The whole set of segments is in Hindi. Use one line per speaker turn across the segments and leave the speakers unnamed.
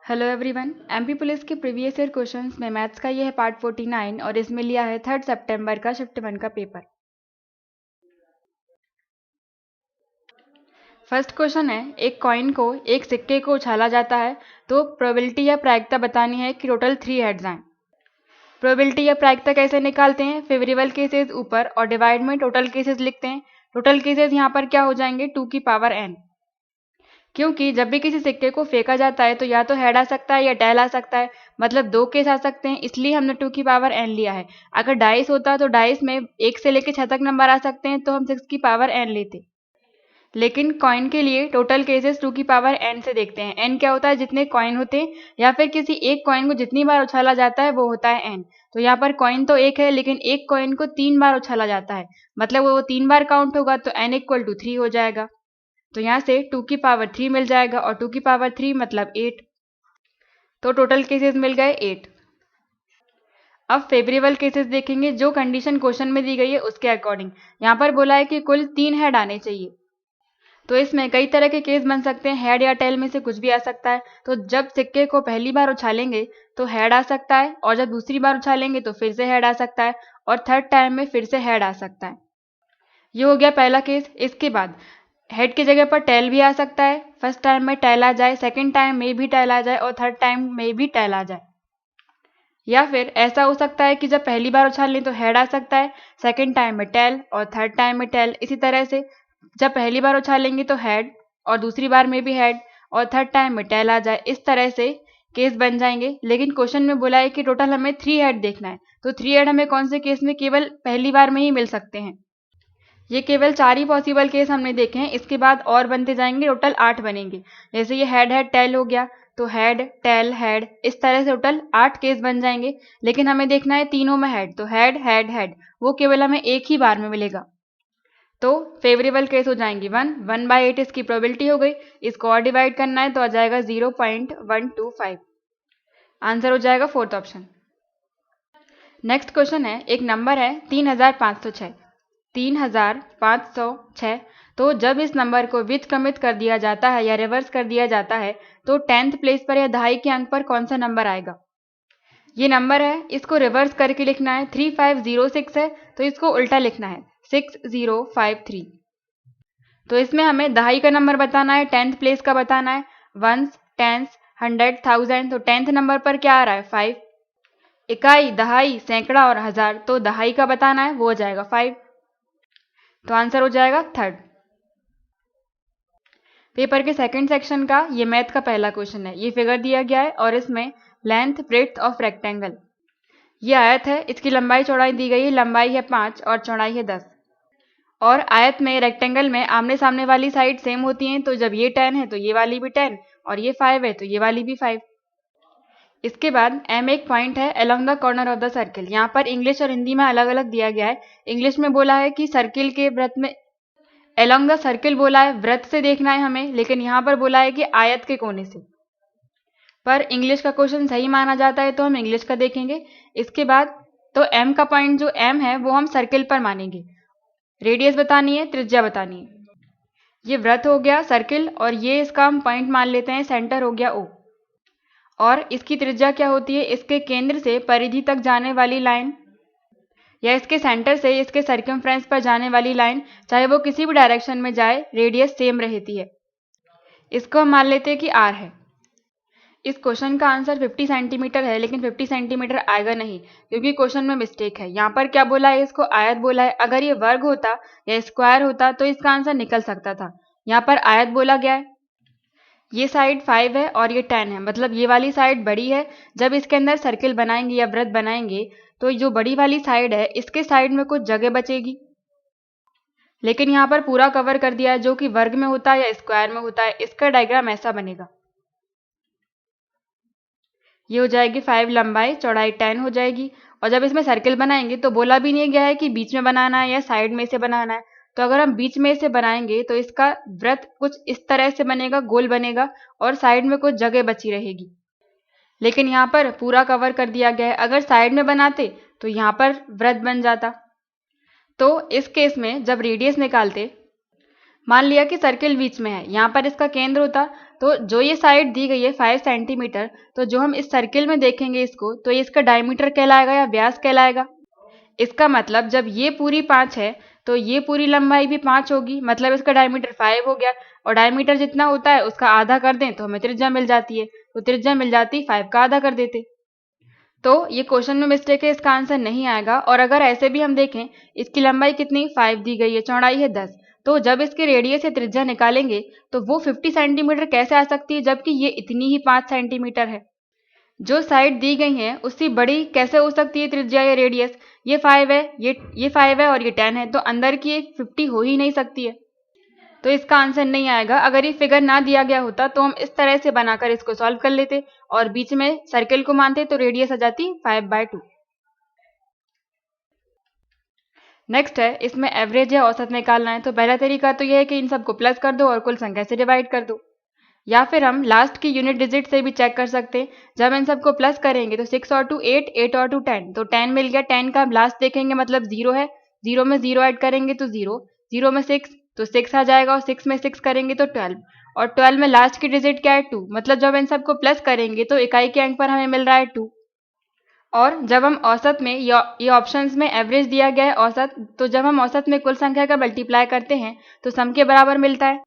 Hello everyone. एमपी पुलिस के प्रीवियस ईयर क्वेश्चंस में मैथ्स का ये है पार्ट 49 और इसमें लिया है 3 सितंबर का शिफ्ट 1 का पेपर। फर्स्ट क्वेश्चन है, एक कॉइन को एक सिक्के को उछाला जाता है तो प्रोबेबिलिटी या प्रायिकता बतानी है कि टोटल 3 हेड्स आए। प्रोबेबिलिटी या प्रायिकता कैसे निकालते हैं? फेवरेबल केसेस ऊपर और डिवाइड में टोटल केसेस लिखते हैं। टोटल केसेस यहाँ पर क्या हो जाएंगे? 2 की पावर n, क्योंकि जब भी किसी सिक्के को फेंका जाता है तो या तो हेड आ सकता है या टेल आ सकता है, मतलब 2 केस आ सकते हैं, इसलिए हमने 2 की पावर n लिया है। अगर डाइस होता तो डाइस में 1 से लेकर 6 तक नंबर आ सकते हैं तो हम 6 की पावर n लेते, लेकिन कॉइन के लिए टोटल केसेस 2 की पावर n से देखते हैं। n क्या होता है? जितने कॉइन होते हैं या फिर किसी एक कॉइन को जितनी बार उछाला जाता है वो होता है n। तो यहाँ पर कॉइन तो एक है लेकिन एक कॉइन को 3 बार उछाला जाता है, मतलब वो 3 बार काउंट होगा तो n इक्वल टू 3 हो जाएगा। तो यहाँ से 2 की पावर 3 मिल जाएगा और 2 की पावर 3 मतलब 8। तो टोटल केसेस मिल गए 8। अब फेवरेबल केसेस देखेंगे, जो कंडीशन क्वेश्चन में दी गई है उसके अकॉर्डिंग। यहाँ पर बोला है कि कुल 3 हेड आने चाहिए, तो इसमें कई तरह के केस बन सकते हैं। हेड या टेल में से कुछ भी आ सकता है। तो जब सिक्के को पहली बार उछालेंगे तो हेड आ सकता है, और जब दूसरी बार उछालेंगे तो फिर से हेड आ सकता है, और थर्ड टाइम में फिर से हेड आ सकता है। ये हो गया पहला केस। इसके बाद हेड की जगह पर टेल भी आ सकता है। फर्स्ट टाइम में टेल आ जाए, सेकंड टाइम में भी टेल आ जाए, और थर्ड टाइम में भी टेल आ जाए। या फिर ऐसा हो सकता है कि जब पहली बार उछाल लें तो हेड आ सकता है, सेकंड टाइम में टेल और थर्ड टाइम में टेल। इसी तरह से जब पहली बार उछालेंगे तो हेड, और दूसरी बार में भी हेड, और थर्ड टाइम में टेल आ जाए। इस तरह से केस बन जाएंगे। लेकिन क्वेश्चन में बोला है कि टोटल हमें 3 हेड देखना है, तो 3 हेड हमें कौन से केस में केवल पहली बार में ही मिल सकते हैं? ये केवल 4 ही पॉसिबल केस हमने देखे हैं, इसके बाद और बनते जाएंगे, टोटल 8 बनेंगे। जैसे ये हेड हेड टेल हो गया, तो हेड टेल हेड, इस तरह से टोटल 8 केस बन जाएंगे। लेकिन हमें देखना है तीनों में हेड, तो हेड हेड हेड वो केवल हमें एक ही बार में मिलेगा। तो फेवरेबल केस हो जाएंगी 1/8 इसकी प्रोबेबिलिटी हो गई। इसको और डिवाइड करना है तो आ जाएगा 0.125। आंसर हो जाएगा फोर्थ ऑप्शन। नेक्स्ट क्वेश्चन है, एक नंबर है 3506। 3506। तो जब इस नंबर को व्युत्क्रमित कर दिया जाता है या रिवर्स कर दिया जाता है तो 10th प्लेस पर या दहाई के अंक पर कौन सा नंबर आएगा? ये नंबर है, इसको रिवर्स करके लिखना है। 3506 है तो इसको उल्टा लिखना है 6053। तो इसमें हमें दहाई का नंबर बताना है, 10th प्लेस का बताना है, वंस टेंस हंड्रेड थाउजेंड। तो 10th नंबर पर क्या आ रहा है? 5। इकाई, दहाई, सैकड़ा और हजार, तो दहाई का बताना है, वो हो जाएगा 5। तो आंसर हो जाएगा थर्ड। पेपर के सेकंड सेक्शन का ये मैथ का पहला क्वेश्चन है। ये फिगर दिया गया है और इसमें लेंथ ब्रेड्थ ऑफ रेक्टेंगल, ये आयत है, इसकी लंबाई चौड़ाई दी गई है। लंबाई है 5 और चौड़ाई है 10। और आयत में, रेक्टेंगल में आमने सामने वाली साइड सेम होती हैं, तो जब ये 10 है तो ये वाली भी 10, और ये 5 है तो ये वाली भी 5। इसके बाद एम एक पॉइंट है along the corner of the circle. यहाँ पर इंग्लिश और हिंदी में अलग अलग दिया गया है। इंग्लिश में बोला है कि सर्किल के वृत्त में, अलोंग द सर्किल बोला है, वृत्त से देखना है हमें, लेकिन यहाँ पर बोला है कि आयत के कोने से। पर इंग्लिश का क्वेश्चन सही माना जाता है तो हम इंग्लिश का देखेंगे। इसके बाद तो एम का पॉइंट जो एम है वो हम सर्किल पर मानेंगे। रेडियस बतानी है, त्रिज्या बतानी है। ये वृत्त हो गया सर्किल, और ये इसका हम पॉइंट मान लेते हैं, सेंटर हो गया ओ। और इसकी त्रिज्या क्या होती है? इसके केंद्र से परिधि तक जाने वाली लाइन, या इसके सेंटर से इसके सर्कमफ्रेंस पर जाने वाली लाइन, चाहे वो किसी भी डायरेक्शन में जाए, रेडियस सेम रहती है। इसको हम मान लेते हैं कि आर है। इस क्वेश्चन का आंसर 50 सेंटीमीटर है, लेकिन 50 सेंटीमीटर आएगा नहीं, क्योंकि क्वेश्चन में मिस्टेक है। यहाँ पर क्या बोला है? इसको आयत बोला है। अगर ये वर्ग होता या स्क्वायर होता तो इसका आंसर निकल सकता था। यहाँ पर आयत बोला गया है। ये साइड 5 है और ये 10 है, मतलब ये वाली साइड बड़ी है। जब इसके अंदर सर्किल बनाएंगे या वृत्त बनाएंगे तो जो बड़ी वाली साइड है, इसके साइड में कुछ जगह बचेगी, लेकिन यहाँ पर पूरा कवर कर दिया है, जो कि वर्ग में होता है या स्क्वायर में होता है। इसका डायग्राम ऐसा बनेगा। ये हो जाएगी 5 लंबाई, चौड़ाई 10 हो जाएगी। और जब इसमें सर्किल बनाएंगे तो बोला भी नहीं गया है कि बीच में बनाना है या साइड में से बनाना है। तो अगर हम बीच में से बनाएंगे तो इसका वृत्त कुछ इस तरह से बनेगा, गोल बनेगा, और साइड में कुछ जगह बची रहेगी। लेकिन यहाँ पर पूरा कवर कर दिया गया है। अगर साइड में बनाते तो यहाँ पर वृत्त बन जाता। तो इस केस में जब रेडियस निकालते, मान लिया कि सर्किल बीच में है, यहाँ पर इसका केंद्र होता, तो जो ये साइड दी गई है 5 सेंटीमीटर, तो जो हम इस सर्किल में देखेंगे इसको, तो ये इसका डायमीटर कहलाएगा या व्यास कहलाएगा। इसका मतलब जब ये पूरी 5 है तो ये पूरी लंबाई भी 5 होगी, मतलब इसका डायमीटर 5 हो गया। और डायमीटर जितना होता है उसका आधा कर दें तो हमें त्रिज्या मिल जाती है, तो त्रिज्या मिल जाती 5 का आधा कर देते। तो ये क्वेश्चन में मिस्टेक है, इसका आंसर नहीं आएगा। और अगर ऐसे भी हम देखें, इसकी लंबाई कितनी 5 दी गई है, चौड़ाई है 10, तो जब इसके रेडियस से त्रिज्या निकालेंगे तो वो 50 सेंटीमीटर कैसे आ सकती है, जबकि ये इतनी ही 5 सेंटीमीटर है। जो साइड दी गई है उससे बड़ी कैसे हो सकती है त्रिज्या या रेडियस। ये 5 है, ये 5 है और ये 10 है, तो अंदर की एक 50 हो ही नहीं सकती है, तो इसका आंसर नहीं आएगा। अगर ये फिगर ना दिया गया होता तो हम इस तरह से बनाकर इसको सॉल्व कर लेते और बीच में सर्किल को मानते, तो रेडियस आ जाती 5/2। नेक्स्ट है, इसमें एवरेज या औसत निकालना है। तो पहला तरीका तो यह है कि इन सबको प्लस कर दो और कुल संख्या से डिवाइड कर दो, या फिर हम लास्ट की यूनिट डिजिट से भी चेक कर सकते हैं। जब इन सबको प्लस करेंगे तो 6 और 2 8, 8 और 2 10, तो 10 मिल गया। 10 का लास्ट देखेंगे मतलब 0 है, 0 में 0 ऐड करेंगे तो 0, 0 में 6 तो 6 आ जाएगा, और 6 में 6 करेंगे तो 12, और 12 में लास्ट की डिजिट क्या है 2, मतलब जब इन सबको प्लस करेंगे तो इकाई के अंक पर हमें मिल रहा है 2। और जब हम औसत में ये ऑप्शंस में एवरेज दिया गया है औसत, तो जब हम औसत में कुल संख्या का मल्टीप्लाई करते हैं तो सम के बराबर मिलता है,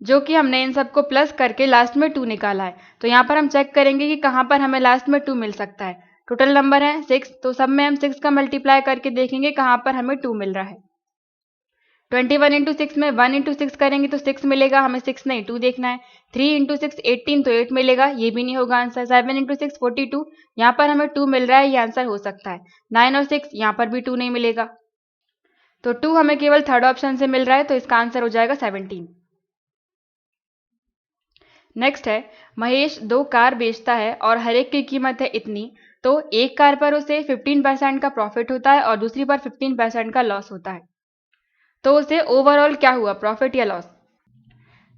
जो कि हमने इन सबको प्लस करके लास्ट में 2 निकाला है। तो यहाँ पर हम चेक करेंगे कि कहाँ पर हमें लास्ट में 2 मिल सकता है। टोटल नंबर है 6, तो सब में हम 6 का मल्टीप्लाई करके देखेंगे कहाँ पर हमें 2 मिल रहा है। 21 इंटू 6 में 1 इंटू 6 करेंगे तो 6 मिलेगा, हमें 6 नहीं 2 देखना है। 3 इंटू 6 18, तो 8 मिलेगा, ये भी नहीं होगा आंसर। 7 इंटू 6 42, यहाँ पर हमें 2 मिल रहा है, ये आंसर हो सकता है। 9 और 6, यहाँ पर भी 2 नहीं मिलेगा, तो 2 हमें केवल थर्ड ऑप्शन से मिल रहा है, तो इसका आंसर हो जाएगा 17। नेक्स्ट है, महेश 2 कार बेचता है और हर एक की कीमत है इतनी, तो एक कार पर उसे 15% का प्रॉफिट होता है और दूसरी पर 15% का लॉस होता है, तो उसे ओवरऑल क्या हुआ, प्रॉफिट या लॉस।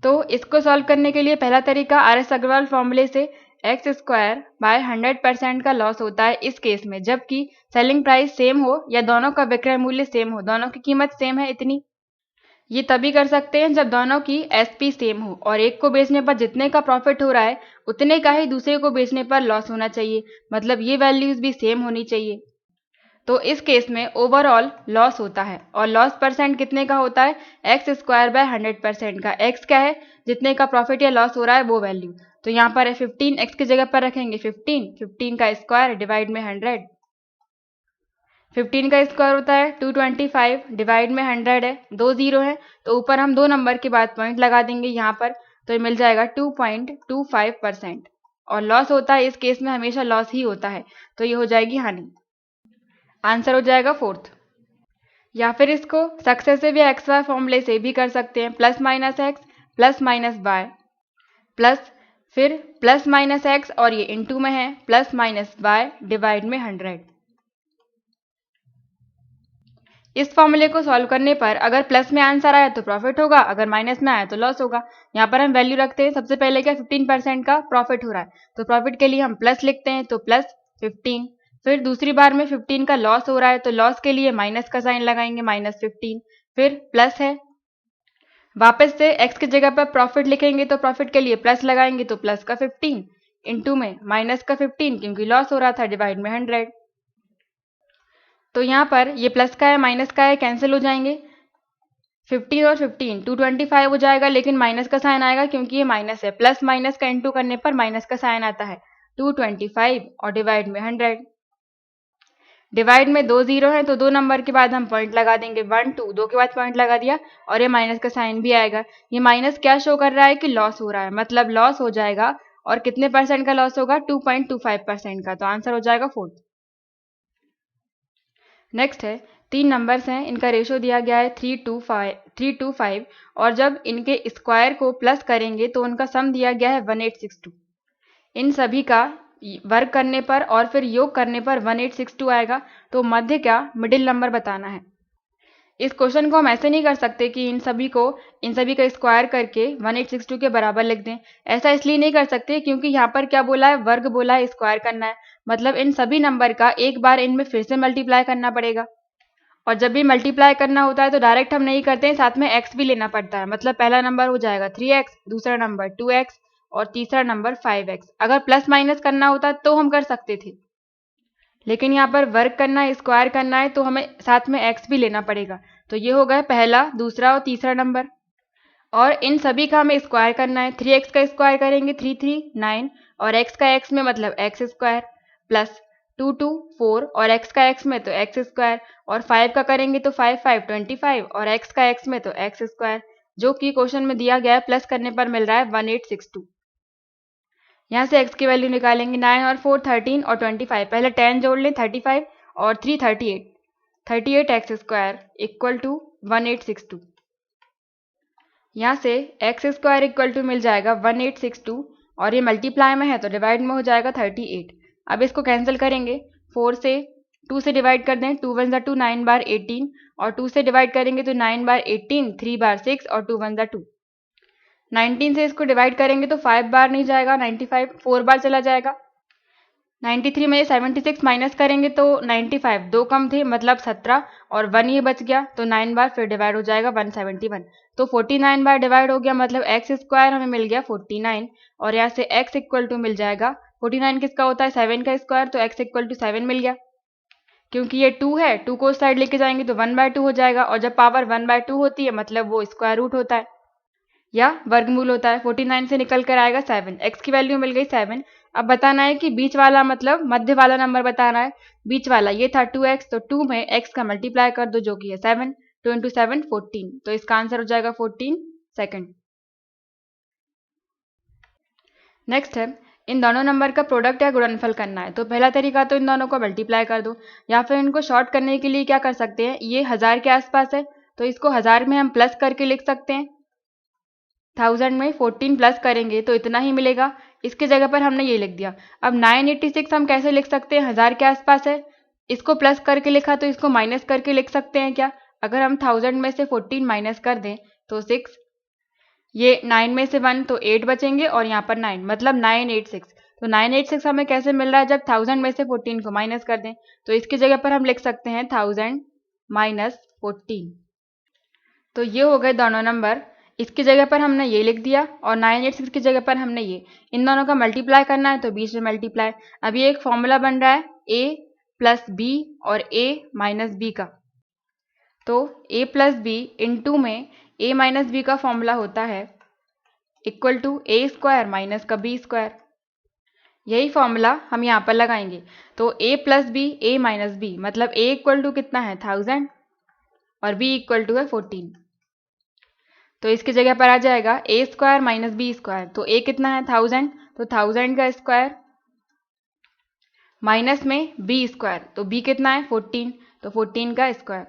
तो इसको सॉल्व करने के लिए पहला तरीका RS अग्रवाल फॉर्मूले से x²/100% का लॉस होता है इस केस में, जबकि सेलिंग प्राइस सेम हो या दोनों का विक्रय मूल्य सेम हो, दोनों की कीमत सेम है इतनी। ये तभी कर सकते हैं जब दोनों की SP सेम हो और एक को बेचने पर जितने का प्रॉफिट हो रहा है उतने का ही दूसरे को बेचने पर लॉस होना चाहिए, मतलब ये वैल्यूज भी सेम होनी चाहिए। तो इस केस में ओवरऑल लॉस होता है, और लॉस परसेंट कितने का होता है, x²/100% का। x क्या है, जितने का प्रॉफिट या लॉस हो रहा है वो वैल्यू, तो यहाँ पर है 15, x की जगह पर रखेंगे 15, 15 का स्क्वायर डिवाइड में 100, 15 का स्क्वायर होता है 225, डिवाइड में 100 है, 2 जीरो है, तो ऊपर हम 2 नंबर के बाद पॉइंट लगा देंगे यहाँ पर, तो ये मिल जाएगा 2.25%। और लॉस होता है इस केस में हमेशा लॉस ही होता है, तो ये हो जाएगी हानि, आंसर हो जाएगा 4th। या फिर इसको सक्सेसिव या XY फॉर्मूले से भी कर सकते हैं, plus minus x plus minus y plus फिर प्लस माइनस एक्स और ये इनटू में है प्लस माइनस वाई डिवाइड में 100। इस फॉर्मूले को सॉल्व करने पर अगर प्लस में आंसर आया तो प्रॉफिट होगा, अगर माइनस में आया तो लॉस होगा। यहाँ पर हम वैल्यू रखते हैं, सबसे पहले क्या 15% का प्रॉफिट हो रहा है, तो प्रॉफिट के लिए हम प्लस लिखते हैं, तो प्लस 15। फिर दूसरी बार में 15 का लॉस हो रहा है, तो लॉस के लिए माइनस का साइन लगाएंगे, माइनस 15, फिर प्लस है, वापस से x की जगह पर प्रॉफिट लिखेंगे तो प्रॉफिट के लिए प्लस लगाएंगे, तो प्लस का 15 इंटू में माइनस का 15 क्योंकि लॉस हो रहा था, डिवाइड में 100। तो यहाँ पर ये प्लस का है माइनस का है, कैंसिल हो जाएंगे, 15 और 15 225 हो जाएगा, लेकिन माइनस का साइन आएगा क्योंकि ये माइनस है, प्लस माइनस का इंटू करने पर माइनस का साइन आता है, 225 और डिवाइड में 100। डिवाइड में 2 जीरो है, तो 2 नंबर के बाद हम पॉइंट लगा देंगे, 1 2 2 के बाद पॉइंट लगा दिया, और ये माइनस का साइन भी आएगा। ये माइनस क्या शो कर रहा है कि लॉस हो रहा है, मतलब लॉस हो जाएगा, और कितने परसेंट का लॉस होगा, 2.25% का, तो आंसर हो जाएगा 4th। नेक्स्ट है, 3 नंबर्स हैं, इनका रेशो दिया गया है 3 to 5, और जब इनके स्क्वायर को प्लस करेंगे तो उनका सम दिया गया है 1862। इन सभी का वर्ग करने पर और फिर योग करने पर 1862 आएगा, तो मध्य क्या, मिडिल नंबर बताना है। इस क्वेश्चन को हम ऐसे नहीं कर सकते कि इन सभी का स्क्वायर करके 1862 के बराबर लिख दें। ऐसा इसलिए नहीं कर सकते क्योंकि यहाँ पर क्या बोला है, वर्ग बोला है, स्क्वायर करना है, मतलब इन सभी नंबर का एक बार इनमें फिर से मल्टीप्लाई करना पड़ेगा। और जब भी मल्टीप्लाई करना होता है तो डायरेक्ट हम नहीं करते हैं, साथ में x भी लेना पड़ता है। मतलब पहला नंबर हो जाएगा 3x, दूसरा नंबर 2x और तीसरा नंबर 5x। अगर प्लस माइनस करना होता तो हम कर सकते थे, लेकिन यहाँ पर वर्क करना है, स्क्वायर करना है, तो हमें साथ में x भी लेना पड़ेगा। तो ये हो गया पहला, दूसरा और तीसरा नंबर। और इन सभी का हमें स्क्वायर करना है। 3x का स्क्वायर करेंगे 3 3 9 और x का x में मतलब x स्क्वायर प्लस 2 2 4 और x का x में तो x स्क्वायर और 5 का करेंगे तो 5 5 25 और x का x में तो x स्क्वायर, जो कि क्वेश्चन में दिया गया है। प्लस करने पर मिल रहा है 1862। यहाँ से x की वैल्यू निकालेंगे। 9 और 4 13 और 25, पहले 10 जोड़ लें 35 और 3 38, 38x स्क्वायर इक्वल टू 1862। यहाँ से x स्क्वायर इक्वल टू मिल जाएगा 1862 और ये मल्टीप्लाई में है तो डिवाइड में हो जाएगा 38। अब इसको कैंसिल करेंगे। 4 से 2 से डिवाइड कर दें, 2 1 2 9 बार 18 और 2 से डिवाइड करेंगे तो 9 बार 18, 3 बार 6 और 2 1 2। 19 से इसको डिवाइड करेंगे तो 5 बार नहीं जाएगा, 95 4 बार चला जाएगा। 93 में 76 माइनस करेंगे तो 95 दो कम थे मतलब 17 और 1 ये बच गया तो 9 बार फिर डिवाइड हो जाएगा 171। तो 49 बार डिवाइड हो गया, मतलब x स्क्वायर हमें मिल गया 49 और यहाँ से x इक्वल टू मिल जाएगा 49 किसका होता है 7 का स्क्वायर, तो x इक्वल टू 7 मिल गया। क्योंकि ये 2 है, 2 को उस साइड लेके जाएंगे तो 1/2 हो जाएगा और जब पावर 1/2 होती है मतलब वो स्क्वायर रूट होता है या वर्गमूल होता है। 49 से निकल कर आएगा 7, x की वैल्यू मिल गई 7। अब बताना है कि बीच वाला मतलब मध्य वाला नंबर बताना है। बीच वाला ये था 2x, तो 2 में x का मल्टीप्लाई कर दो जो कि है 7, 2 × 7 14, तो इसका आंसर हो जाएगा 14 सेकंड। नेक्स्ट है इन दोनों नंबर का प्रोडक्ट या गुणनफल करना है। तो पहला तरीका तो इन दोनों को मल्टीप्लाई कर दो, या फिर इनको शॉर्ट करने के लिए क्या कर सकते हैं, ये 1000 के आसपास है तो इसको 1000 में हम प्लस करके लिख सकते हैं। 1000 में 14 प्लस करेंगे तो इतना ही मिलेगा, इसके जगह पर हमने ये लिख दिया। अब 986 हम कैसे लिख सकते हैं, 1000 के आसपास है, इसको प्लस करके लिखा तो इसको माइनस करके लिख सकते हैं क्या। अगर हम 1000 में से 14 माइनस कर दें तो 6, ये 9 में से 1 तो 8 बचेंगे और यहाँ पर 9 मतलब 986। तो 986 हमें कैसे मिल रहा है, जब 1000 में से 14 को माइनस कर दें तो इसकी जगह पर हम लिख सकते हैं 1000 माइनस 14। तो ये हो गए दोनों नंबर, इसकी जगह पर हमने ये लिख दिया और 986 की जगह पर हमने ये, इन दोनों का मल्टीप्लाई करना है तो बीच में मल्टीप्लाई। अब ये एक फॉर्मूला बन रहा है a प्लस बी और a माइनस बी का। तो a प्लस बी इंटू में a माइनस बी का फॉर्मूला होता है equal to a square minus का b स्क्वायर। यही फॉर्मूला हम यहाँ पर लगाएंगे। तो a plus b a minus b मतलब a इक्वल टू कितना है 1000 और b इक्वल टू है 14। तो इसकी जगह पर आ जाएगा a square minus b square. तो a कितना है 1000, तो 1000 का स्क्वायर माइनस में b स्क्वायर, तो b कितना है 14, तो 14 का स्क्वायर।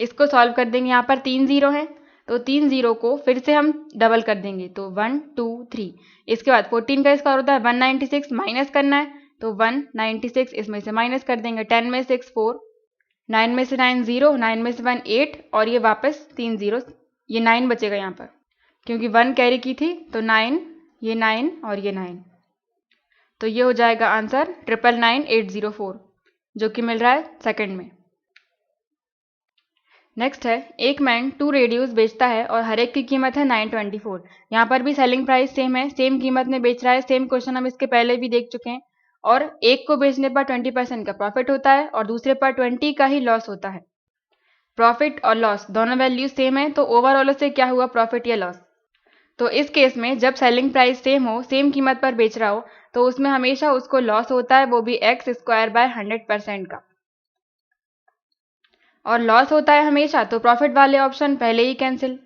इसको सॉल्व कर देंगे, यहाँ पर 3 जीरो हैं तो 3 जीरो को फिर से हम डबल कर देंगे तो 1 2 3। इसके बाद 14 का स्क्वायर होता है 196, माइनस करना है तो 196 इसमें से माइनस कर देंगे। 10 में 6 4, 9 में से 9 0, 9 में से 1 8 और ये वापस 3 जीरो, ये 9 बचेगा यहाँ पर क्योंकि 1 कैरी की थी तो 9, ये 9 और ये 9। तो ये हो जाएगा आंसर 999804 जो कि मिल रहा है सेकंड में। नेक्स्ट है एक मैन 2 रेडियोस बेचता है और हर एक की कीमत है 924। यहाँ पर भी सेलिंग प्राइस सेम है, सेम कीमत में बेच रहा है। सेम क्वेश्चन हम इसके पहले भी देख चुके हैं। और एक को बेचने पर 20% का प्रॉफिट होता है और दूसरे पर 20 का ही लॉस होता है। प्रॉफिट और लॉस दोनों वैल्यू सेम है, तो ओवरऑल से क्या हुआ प्रॉफिट या लॉस। तो इस केस में जब सेलिंग प्राइस सेम हो, सेम कीमत पर बेच रहा हो, तो उसमें हमेशा उसको लॉस होता है, वो भी x स्क्वायर बाय 100% का। और लॉस होता है हमेशा, तो प्रॉफिट वाले ऑप्शन पहले ही कैंसिल।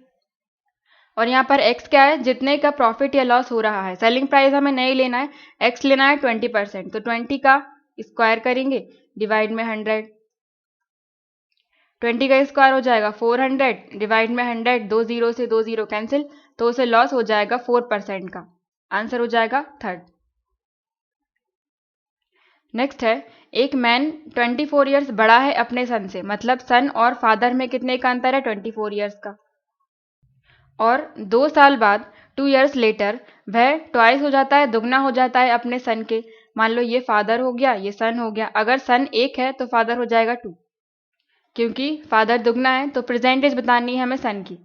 और यहाँ पर x क्या है, जितने का प्रॉफिट या लॉस हो रहा है। सेलिंग प्राइस हमें नहीं लेना है, x लेना है 20%, तो 20 का स्क्वायर करेंगे डिवाइड में 100। 20 का स्क्वायर हो जाएगा 400 डिवाइड में 100, 2 जीरो से 2 जीरो कैंसिल, तो उसे लॉस हो जाएगा 4% का। आंसर हो जाएगा थर्ड। नेक्स्ट है एक मैन 24 ईयर्स बड़ा है अपने सन से, मतलब सन और फादर में कितने का अंतर है 24 ईयर्स का। और 2 साल बाद 2 ईयर्स लेटर वह ट्वाइस हो जाता है, दुगना हो जाता है अपने सन के। मान लो ये फादर हो गया, ये सन हो गया। अगर सन 1 है तो फादर हो जाएगा 2। क्योंकि फादर दुगना है तो परसेंटेज बतानी है हमें सन की।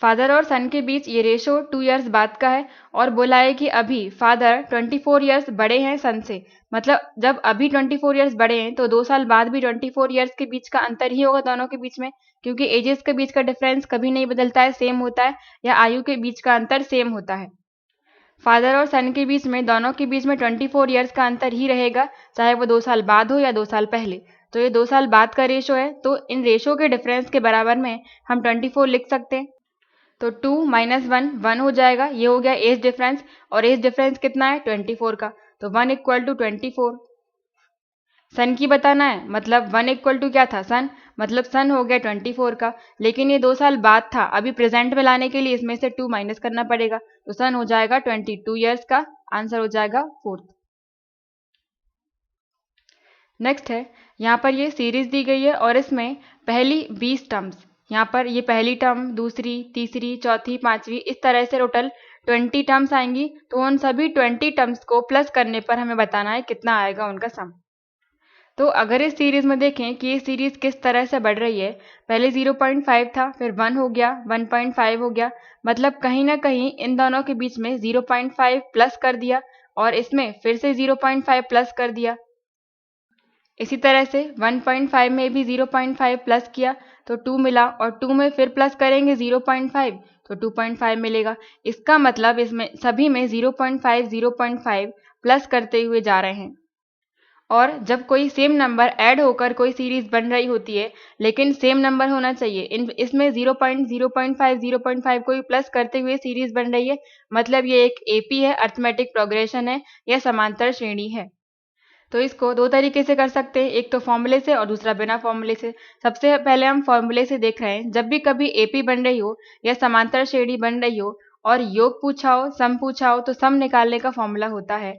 फादर और सन के बीच ये रेशो 2 इयर्स बाद का है और बोला है कि अभी फादर 24 इयर्स बड़े हैं सन से। मतलब जब अभी 24 इयर्स बड़े हैं तो 2 साल बाद भी 24 इयर्स के बीच का अंतर ही होगा दोनों के बीच में, क्योंकि एजेस के बीच का डिफरेंस कभी नहीं बदलता है, सेम होता है, या आयु के बीच का अंतर सेम होता है। फादर और सन के बीच में, दोनों के बीच में 24 इयर्स का अंतर ही रहेगा, चाहे वो 2 साल बाद हो या 2 साल पहले। तो ये 2 साल बाद का रेशो है, तो इन रेशो के डिफरेंस के बराबर में हम 24 लिख सकते हैं। तो 2 - 1 1 हो जाएगा। ये हो गया एज डिफरेंस, और एज डिफरेंस कितना है 24 का, तो 1 = 24। सन की बताना है, मतलब 1 = क्या था सन, मतलब सन हो गया 24 का, लेकिन ये 2 साल बाद था, अभी प्रेजेंट में लाने के लिए इसमें से 2 माइनस करना पड़ेगा, तो सन हो जाएगा 22 इयर्स का, आंसर हो जाएगा 4th। नेक्स्ट है, यहाँ पर ये सीरीज दी गई है और इसमें पहली 20 टर्म्स, यहाँ पर ये पहली टर्म, दूसरी, तीसरी, चौथी, पांचवी, इस तरह से टोटल 20 टर्म्स आएंगी। तो उन सभी 20 टर्म्स को प्लस करने पर हमें बताना है कितना आएगा उनका सम। तो अगर इस सीरीज में देखें कि ये सीरीज किस तरह से बढ़ रही है, पहले 0.5 था, फिर 1 हो गया, 1.5 हो गया, मतलब कहीं ना कहीं इन दोनों के बीच में 0.5 प्लस कर दिया और इसमें फिर से 0.5 प्लस कर दिया। इसी तरह से 1.5 में भी 0.5 प्लस किया तो 2 मिला, और 2 में फिर प्लस करेंगे 0.5 तो 2.5 मिलेगा। इसका मतलब इसमें सभी में 0.5 प्लस करते हुए जा रहे हैं। और जब कोई सेम नंबर ऐड होकर कोई सीरीज बन रही होती है, लेकिन सेम नंबर होना चाहिए, इसमें 0.05 कोई प्लस करते हुए सीरीज बन रही है, मतलब ये एक एपी है, अर्थमेटिक प्रोग्रेशन है, या समांतर श्रेणी है। तो इसको दो तरीके से कर सकते हैं, एक तो फॉर्मूले से और दूसरा बिना फॉर्मूले से। सबसे पहले हम फॉर्मूले से देख रहे हैं। जब भी कभी एपी बन रही हो या समांतर श्रेणी बन रही हो और योग पूछा हो, सम पूछा हो, तो सम निकालने का फॉर्मूला होता है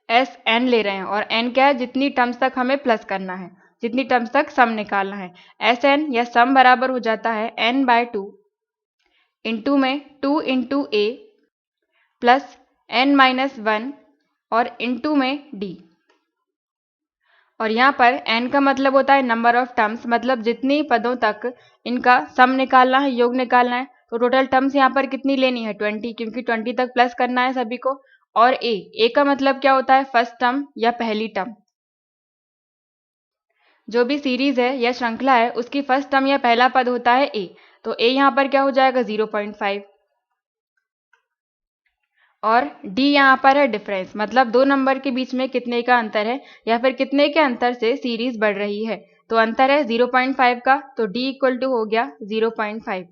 एस एन ले रहे हैं, और एन क्या है, जितनी टर्म्स तक हमें प्लस करना है, जितनी टर्म्स तक सम निकालना है। एस एन या सम बराबर हो जाता है n/2 इंटू में 2 इंटू ए प्लस n-1 और इंटू में डी। और यहाँ पर n का मतलब होता है नंबर ऑफ टर्म्स, मतलब जितनी पदों तक इनका सम निकालना है, योग निकालना है। तो टोटल टर्म्स यहाँ पर कितनी लेनी है 20, क्योंकि 20 तक प्लस करना है सभी को। और ए का मतलब क्या होता है, फर्स्ट टर्म या पहली टर्म। जो भी सीरीज है या श्रृंखला है उसकी फर्स्ट टर्म या पहला पद होता है ए, तो ए यहाँ पर क्या हो जाएगा 0.5। और डी यहाँ पर है डिफरेंस, मतलब दो नंबर के बीच में कितने का अंतर है या फिर कितने के अंतर से सीरीज बढ़ रही है। तो अंतर है 0.5 का, तो डी = हो गया 0.5।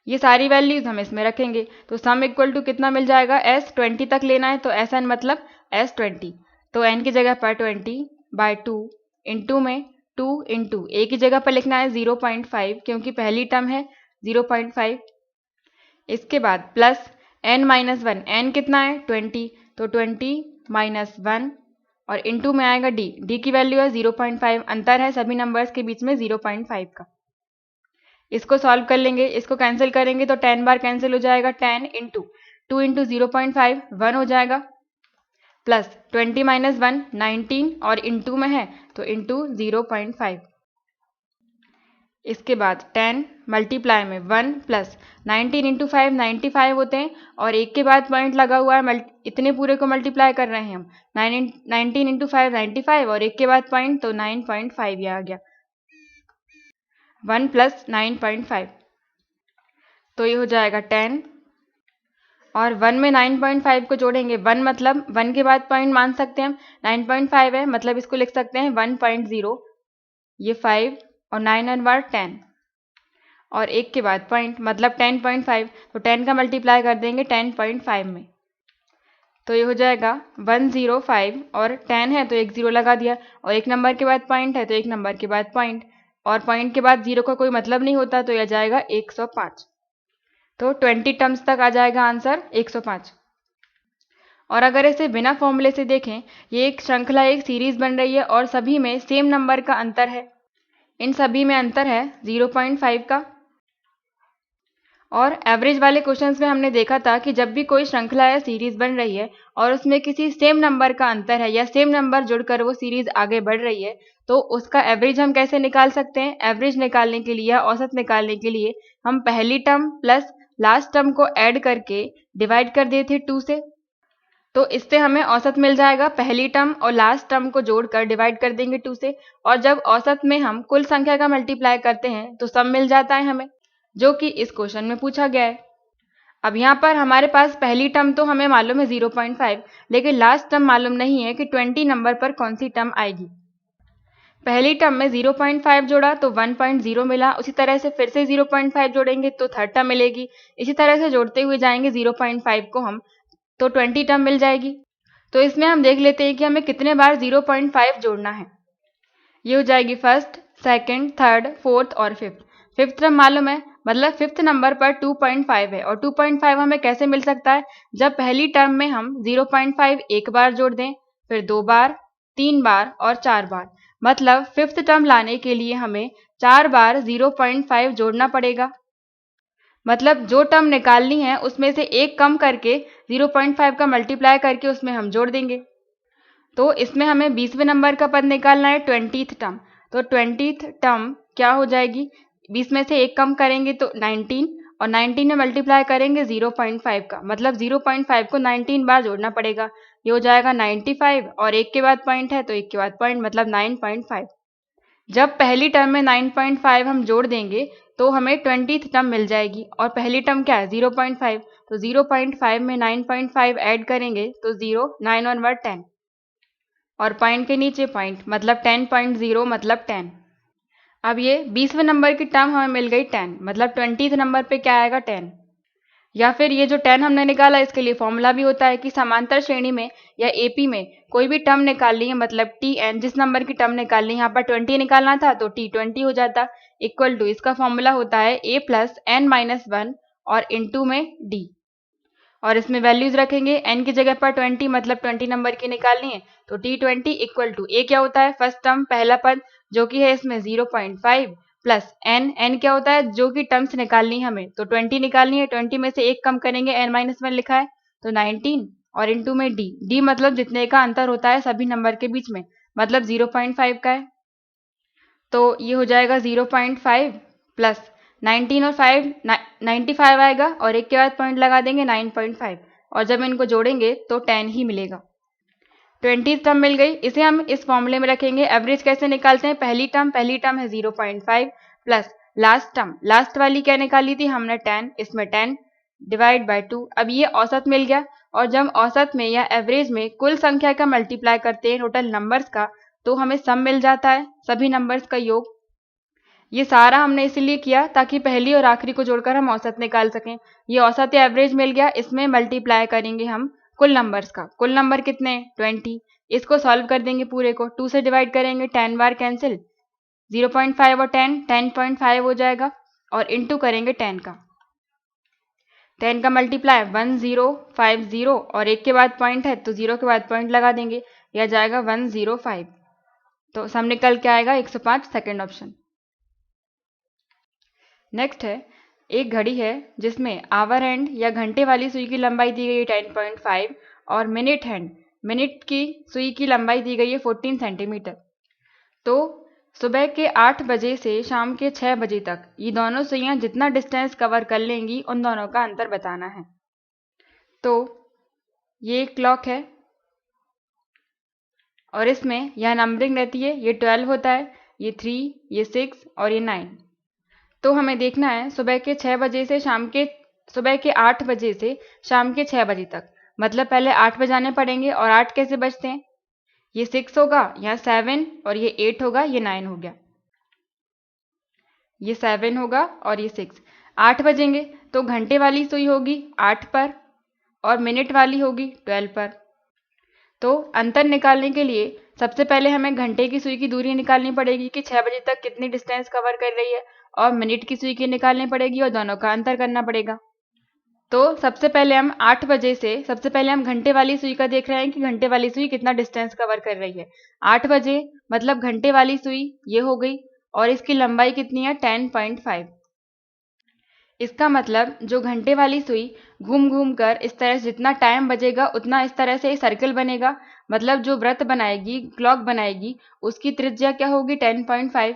ये सारी वैल्यूज हम इसमें रखेंगे, तो सम = कितना मिल जाएगा, एस 20 तक लेना है तो एस एन मतलब एस 20, तो एन की जगह पर 20/2 इंटू में 2 इंटू ए की जगह पर लिखना है 0.5 क्योंकि पहली टर्म है 0.5। इसके बाद प्लस n-1, n कितना है 20, तो 20 - 1 और इंटू में आएगा डी की वैल्यू है 0.5, अंतर है सभी नंबर्स के बीच में 0.5 का। इसको सॉल्व कर लेंगे, इसको कैंसिल करेंगे तो 10 बार कैंसिल हो जाएगा, 10 इंटू 2 इंटू 0.5 1 हो जाएगा, प्लस 20 - 1 19 और इंटू में है तो इंटू 0.5। इसके बाद 10 मल्टीप्लाई में 1 प्लस 19 इंटू 5 95 होते हैं, और एक के बाद पॉइंट लगा हुआ है, इतने पूरे को मल्टीप्लाई कर रहे हैं हम। 19 इंटू 5 95 और एक के बाद पॉइंट, तो 9.5 ये आ गया, 1 प्लस 9.5, तो ये हो जाएगा 10। और 1 में 9.5 को जोड़ेंगे, 1 मतलब 1 के बाद पॉइंट मान सकते हैं हम, 9.5 है मतलब इसको लिख सकते हैं 1.0, ये 5 और 9 और 1 10, और एक के बाद पॉइंट मतलब 10.5, तो 10 का मल्टीप्लाई कर देंगे 10.5 में, तो ये हो जाएगा 105, और 10 है तो एक 0 लगा दिया, और एक नंबर के बाद पॉइंट है तो एक नंबर के बाद पॉइंट, और पॉइंट के बाद 0 का कोई मतलब नहीं होता, तो यह जाएगा 105। तो 20 टर्म्स तक आ जाएगा आंसर 105। और अगर इसे बिना फॉर्मूले से देखें, ये एक श्रृंखला, एक सीरीज बन रही है और सभी में सेम नंबर का अंतर है। इन सभी में अंतर है 0.5 का, और एवरेज वाले क्वेश्चंस में हमने देखा था कि जब भी कोई श्रृंखला या सीरीज बन रही है और उसमें किसी सेम नंबर का अंतर है या सेम नंबर जुड़कर वो सीरीज आगे बढ़ रही है, तो उसका एवरेज हम कैसे निकाल सकते हैं? एवरेज निकालने के लिए या औसत निकालने के लिए हम पहली टर्म प्लस लास्ट टर्म को ऐड करके डिवाइड कर देते 2 से, तो इससे हमें औसत मिल जाएगा। पहली टर्म और लास्ट टर्म को जोड़कर डिवाइड कर देंगे 2 से, और जब औसत में हम कुल संख्या का मल्टीप्लाई करते हैं तो सम मिल जाता है हमें, जो कि इस क्वेश्चन में पूछा गया है। अब यहाँ पर हमारे पास पहली टर्म तो हमें मालूम है 0.5, लेकिन लास्ट टर्म मालूम नहीं है कि 20 नंबर पर कौन सी टर्म आएगी। पहली टर्म में 0.5 जोड़ा तो 1.0 मिला, उसी तरह से फिर से 0.5 जोड़ेंगे तो थर्ड टर्म मिलेगी, इसी तरह से जोड़ते हुए जाएंगे 0.5 को हम, तो 20 टर्म मिल जाएगी। तो इसमें हम देख लेते हैं कि हमें कितने बार 0.5 जोड़ना है। ये हो जाएगी फर्स्ट, सेकंड, थर्ड, फोर्थ और फिफ्थ। फिफ्थ टर्म मालूम है, मतलब फिफ्थ नंबर पर 2.5 है, और 2.5 हमें कैसे मिल सकता है? जब पहली टर्म में हम 0.5 एक बार जोड़ दें, फिर 2 बार, 3 बार और 4 बार, मतलब फिफ्थ टर्म लाने के लिए हमें 4 बार 0.5 जोड़ना पड़ेगा। मतलब जो टर्म निकालनी है उसमें से एक कम करके 0.5 का मल्टीप्लाई करके उसमें हम जोड़ देंगे। तो इसमें हमें 20वें नंबर का पद निकालना है, 20th टर्म। तो 20th टर्म क्या हो जाएगी? 20 में से एक कम करेंगे तो 19, और 19 में मल्टीप्लाई करेंगे 0.5 का, मतलब 0.5 को 19 बार जोड़ना पड़ेगा। ये हो जाएगा 95, और एक के बाद पॉइंट है तो एक के बाद पॉइंट, मतलब 9.5। जब पहली टर्म में 9.5 हम जोड़ देंगे तो हमें 20th टर्म मिल जाएगी, और पहली टर्म क्या है? 0.5, तो 0.5 में 9.5 ऐड करेंगे तो 0, 9 और 1 10, और पॉइंट के नीचे पॉइंट, मतलब 10.0, मतलब 10। अब ये 20वें नंबर की टर्म हमें मिल गई 10, मतलब 20th नंबर पे क्या आएगा? 10। या फिर ये जो 10 हमने निकाला इसके लिए फॉर्मूला भी होता है कि समांतर श्रेणी में या एपी में कोई भी टर्म निकालनी है, मतलब टी एन, जिस नंबर की टर्म निकालनी है, यहाँ पर 20 निकालना था तो टी 20 हो जाता, इक्वल टू, इसका फॉर्मूला होता है ए प्लस एन माइनस 1 और इंटू में डी, और इसमें वैल्यूज रखेंगे। n की जगह पर 20, मतलब 20 नंबर की निकालनी है, तो t20 इक्वल टू ए क्या होता है? फर्स्ट टर्म, पहला पद जो कि है इसमें 0.5 प्लस n क्या होता है? जो कि टर्म्स निकालनी है हमें, तो 20 निकालनी है, 20 में से एक कम करेंगे, n-1 लिखा है तो 19, और इंटू में d मतलब जितने का अंतर होता है सभी नंबर के बीच में, मतलब 0.5 का है। तो ये हो जाएगा 0.5 प्लस 19 और 5 95 आएगा, और एक के बाद पॉइंट लगा देंगे 9.5, और जब इनको जोड़ेंगे तो 10 ही मिलेगा। 20 टर्म मिल गई, इसे हम इस फॉर्मूले में रखेंगे। एवरेज कैसे निकालते हैं? पहली टर्म है 0.5 प्लस लास्ट टर्म, लास्ट वाली क्या निकाली थी हमने? 10, इसमें 10 डिवाइड बाय 2। अब ये औसत मिल गया, और जब औसत में या एवरेज में कुल संख्या का मल्टीप्लाई करते हैं टोटल नंबर्स का, तो हमें सम मिल जाता है, सभी नंबर्स का योग। ये सारा हमने इसलिए किया ताकि पहली और आखिरी को जोड़कर हम औसत निकाल सकें। ये औसत या एवरेज मिल गया, इसमें मल्टीप्लाई करेंगे हम कुल नंबर्स का। कुल नंबर कितने हैं? 20। इसको सॉल्व कर देंगे पूरे को, 2 से डिवाइड करेंगे, 10 बार कैंसिल, 0.5 और 10, 10.5 हो जाएगा, और इंटू करेंगे 10 का। 10 का मल्टीप्लाई 1050, और एक के बाद पॉइंट है तो 0 के बाद पॉइंट लगा देंगे, यह जाएगा 105। तो सम निकल के आएगा 105, सेकेंड ऑप्शन। नेक्स्ट है, एक घड़ी है जिसमें आवर हैंड या घंटे वाली सुई की लंबाई दी गई है 10.5, और मिनट हैंड, मिनट की सुई की लंबाई दी गई है 14 सेंटीमीटर। तो सुबह के 8 बजे से शाम के 6 बजे तक ये दोनों सुइयां जितना डिस्टेंस कवर कर लेंगी उन दोनों का अंतर बताना है। तो ये क्लॉक है, और इसमें यह नंबरिंग रहती है, ये 12 होता है, ये 3, ये 6 और ये 9। तो हमें देखना है सुबह के 8 बजे से शाम के 6 बजे तक, मतलब पहले 8 बजाने पड़ेंगे, और 8 कैसे बजते हैं? ये 6 होगा, यहाँ 7, और ये 8 होगा, ये 9 हो गया, ये 7 होगा और ये 6। 8 बजेंगे तो घंटे वाली सुई होगी 8 पर, और मिनट वाली होगी 12 पर। तो अंतर निकालने के लिए सबसे पहले हमें घंटे की सुई की दूरी निकालनी पड़ेगी कि 6 बजे तक कितनी डिस्टेंस कवर कर रही है, और मिनट की सुई की निकालनी पड़ेगी, और दोनों का अंतर करना पड़ेगा। तो सबसे पहले हम घंटे वाली सुई का देख रहे हैं कि घंटे वाली सुई कितना डिस्टेंस कवर कर रही है। 8 बजे मतलब घंटे वाली सुई ये हो गई, और इसकी लंबाई कितनी है? 10.5। इसका मतलब जो घंटे वाली सुई घूम घूम कर इस तरह से जितना टाइम बजेगा उतना इस तरह से सर्कल बनेगा, मतलब जो वृत्त बनाएगी, क्लॉक बनाएगी, उसकी त्रिज्या क्या होगी 10.5।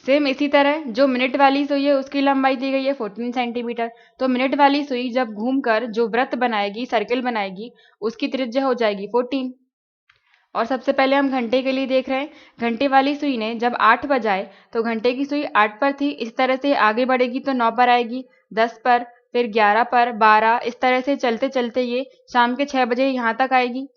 सेम इसी तरह जो मिनट वाली सुई है उसकी लंबाई दी गई है 14 सेंटीमीटर, तो मिनट वाली सुई जब घूमकर जो वृत्त बनाएगी, सर्कल बनाएगी, उसकी त्रिज्या हो जाएगी 14। और सबसे पहले हम घंटे के लिए देख रहे हैं। घंटे वाली सुई ने जब 8 बजाए तो घंटे की सुई 8 पर थी, इस तरह से आगे बढ़ेगी तो 9 पर आएगी, 10 पर, फिर 11 पर, 12, इस तरह से चलते चलते ये शाम के 6 बजे यहाँ तक आएगी।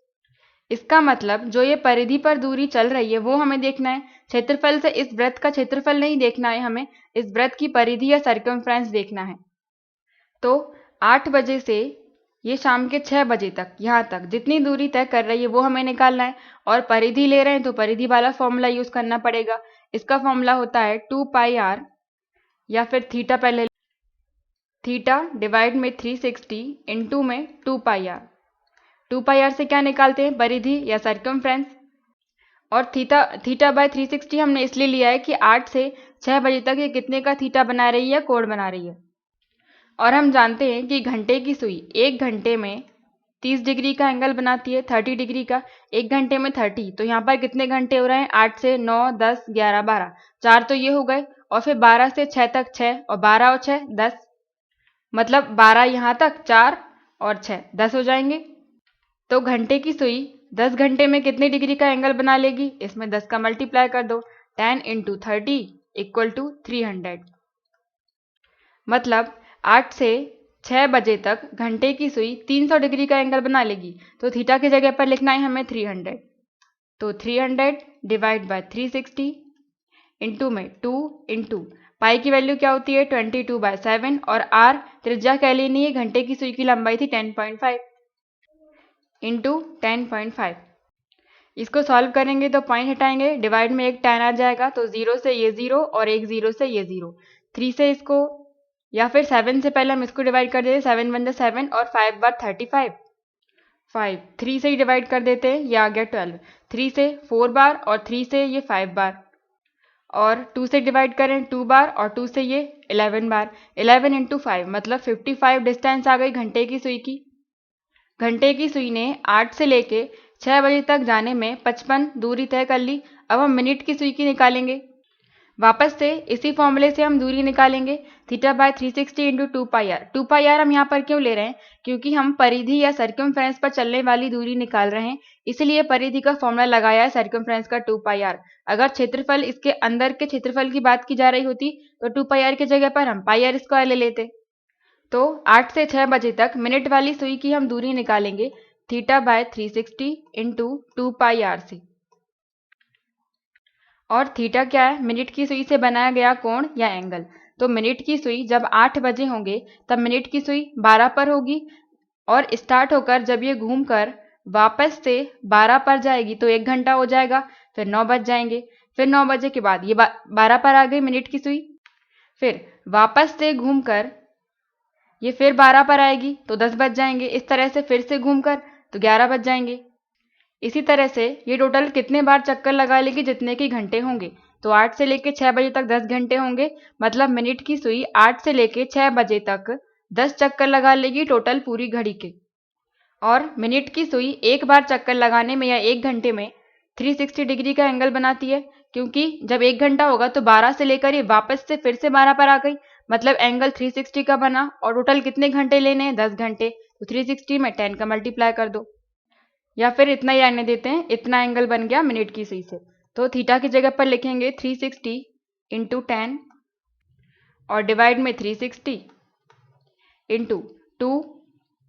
इसका मतलब जो ये परिधि पर दूरी चल रही है वो हमें देखना है। क्षेत्रफल से इस वृत्त का क्षेत्रफल नहीं देखना है, हमें इस वृत्त की परिधि या सर्कमफ्रेंस देखना है। तो 8 बजे से ये शाम के 6 बजे तक, यहाँ तक जितनी दूरी तय कर रही है वो हमें निकालना है। और परिधि ले रहे हैं तो परिधि वाला फॉर्मूला यूज करना पड़ेगा। इसका फॉर्मूला होता है 2 पाई आर, या फिर थीटा पहले, थीटा डिवाइड में 360 इंटू में 2 पाई आर। 2 पाई आर से क्या निकालते हैं, परिधि या सर्कमफ्रेंस। और थीटा बाय 360 हमने इसलिए लिया है कि 8 से 6 बजे तक ये कितने का थीटा बना रही है, कोण बना रही है। और हम जानते हैं कि घंटे की सुई 1 घंटे में 30 डिग्री का एंगल बनाती है, 30 डिग्री का। 1 घंटे में 30, तो यहाँ पर कितने घंटे हो रहे हैं, 8 से 9, 10, 11, 12, 4 तो ये हो गए। और फिर 12 से 6 तक 6, और 12 और 6 10, मतलब 12 यहाँ तक, 4 और 6 10 हो जाएंगे। तो घंटे की सुई 10 घंटे में कितनी डिग्री का एंगल बना लेगी, इसमें 10 का मल्टीप्लाई कर दो, 10 इंटू 30 इक्वल टू 300। मतलब 8 से 6 बजे तक घंटे की सुई 300 डिग्री का एंगल बना लेगी। तो थीटा की जगह पर लिखना है हमें 300। तो 300 डिवाइड बाय 360 इंटू में 2 इंटू पाई की वैल्यू क्या होती है 22/7, और आर त्रिज्या कह लेनी है, घंटे की सुई की लंबाई थी 10.5 इंटू 10.5। इसको सॉल्व करेंगे तो पॉइंट हटाएंगे, डिवाइड में एक 10 आ जाएगा, तो 0 से ये 0 और एक 0 से ये 0, 3 से इसको, या फिर 7 से पहले हम इसको डिवाइड कर देते, 7 1 7 और 5 बार 35, 5 3 से ही डिवाइड कर देते हैं, ये आ गया 12, 3 से 4 बार और 3 से ये 5 बार, और 2 से डिवाइड करें 2 बार और 2 से ये 11 बार, 11 इंटू 5 मतलब 55 डिस्टेंस आ गई घंटे की सुई की। घंटे की सुई ने 8 से लेके 6 बजे तक जाने में 55 दूरी तय कर ली। अब हम मिनट की सुई की निकालेंगे। वापस से इसी फॉर्मूले से हम दूरी निकालेंगे, theta by 360 into 2 pi r. 2 pi r हम यहाँ पर क्यों ले रहे हैं, क्योंकि हम परिधि या सर्कमफ्रेंस पर चलने वाली दूरी निकाल रहे हैं, इसलिए परिधि का फॉर्मूला लगाया है सर्कमफ्रेंस का 2 पाई आर। अगर क्षेत्रफल, इसके अंदर के क्षेत्रफल की बात की जा रही होती तो 2 पाई आर की जगह पर हम पाई आर स्क्वायर ले लेते। तो 8 से 6 बजे तक मिनट वाली सुई की हम दूरी निकालेंगे, theta by 360 into 2 pi r से। और थीटा क्या है, मिनट की सुई से बनाया गया कोण या एंगल। तो मिनट की सुई जब 8 बजे होंगे तब मिनट की सुई 12 पर होगी, और स्टार्ट होकर जब ये घूमकर वापस से 12 पर जाएगी तो 1 घंटा हो जाएगा, फिर 9 बज जाएंगे, फिर 9 बजे के बाद ये 12 पर आ गई मिनट की सुई, फिर वापस से घूमकर ये फिर 12 पर आएगी तो 10 बज जाएंगे, इस तरह से फिर से घूमकर तो 11 बज जाएंगे। इसी तरह से ये टोटल कितने बार चक्कर लगा लेगी, जितने के घंटे होंगे। तो 8 से लेके 6 बजे तक 10 घंटे होंगे, मतलब मिनट की सुई 8 से लेके 6 बजे तक 10 चक्कर लगा लेगी टोटल पूरी घड़ी के। और मिनट की सुई एक बार चक्कर लगाने में या 1 घंटे में 360 डिग्री का एंगल बनाती है, क्योंकि जब 1 घंटा होगा तो 12 से लेकर ये वापस से फिर से 12 पर आ गई, मतलब एंगल 360 का बना। और टोटल कितने घंटे लेने हैं, 10 घंटे, तो 360 में 10 का मल्टीप्लाई कर दो, या फिर इतना ही आने देते हैं, इतना एंगल बन गया मिनट की सुई से। तो थीटा की जगह पर लिखेंगे 360 इंटू 10 और डिवाइड में 360 इंटू 2